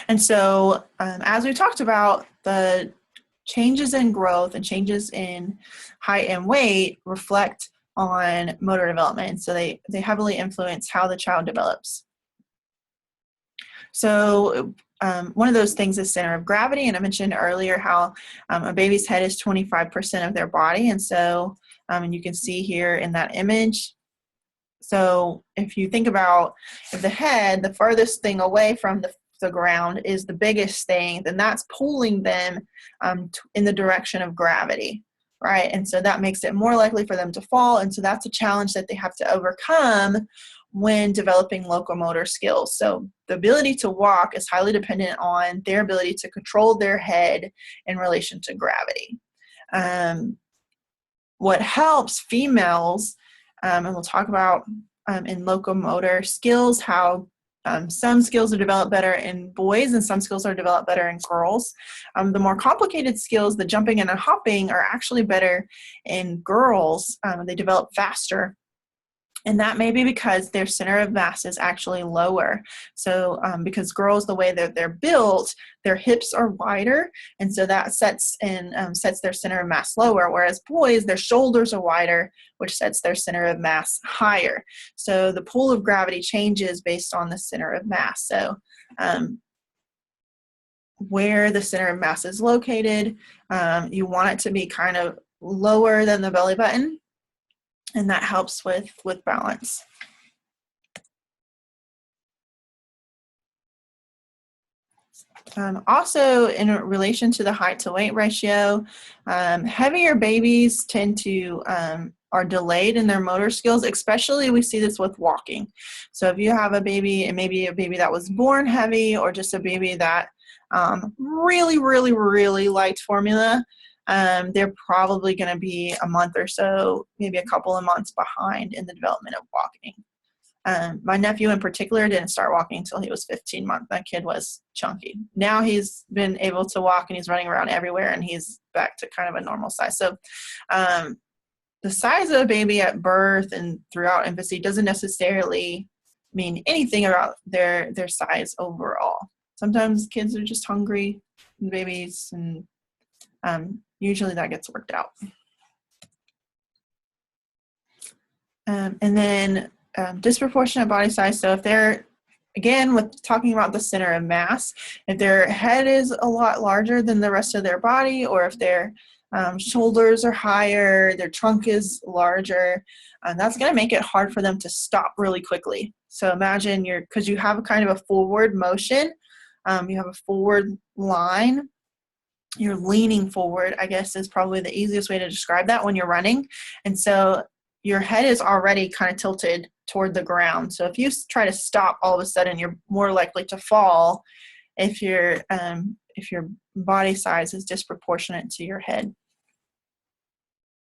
And so as we talked about, the changes in growth and changes in height and weight reflect on motor development. So they heavily influence how the child develops. So one of those things is center of gravity. And I mentioned earlier how a baby's head is 25% of their body. And so, and you can see here in that image. So if you think about if the head, the furthest thing away from the ground is the biggest thing, then that's pulling them in the direction of gravity, right? And so that makes it more likely for them to fall. And so that's a challenge that they have to overcome when developing locomotor skills. So the ability to walk is highly dependent on their ability to control their head in relation to gravity. What helps females, and we'll talk about in locomotor skills, how some skills are developed better in boys and some skills are developed better in girls. The more complicated skills, the jumping and the hopping, are actually better in girls. They develop faster. And that may be because their center of mass is actually lower. So because girls, the way that they're built, their hips are wider. And so that sets their center of mass lower. Whereas boys, their shoulders are wider, which sets their center of mass higher. So the pull of gravity changes based on the center of mass. So where the center of mass is located, you want it to be kind of lower than the belly button. And that helps with balance. Also, in relation to the height to weight ratio, heavier babies tend to are delayed in their motor skills, especially we see this with walking. So if you have a baby, and maybe a baby that was born heavy, or just a baby that really, really, really liked formula, they're probably going to be a month or so, maybe a couple of months behind in the development of walking. My nephew in particular didn't start walking until he was 15 months. That kid was chunky. Now he's been able to walk and he's running around everywhere and he's back to kind of a normal size. So the size of a baby at birth and throughout infancy doesn't necessarily mean anything about their size overall. Sometimes kids are just hungry, babies, and usually that gets worked out. And then disproportionate body size. So if they're, again, with talking about the center of mass, if their head is a lot larger than the rest of their body, or if their shoulders are higher, their trunk is larger, that's going to make it hard for them to stop really quickly. So imagine because you have a kind of a forward motion, you have a forward line, you're leaning forward, I guess is probably the easiest way to describe that when you're running. And so your head is already kind of tilted toward the ground. So if you try to stop, all of a sudden you're more likely to fall if your body size is disproportionate to your head.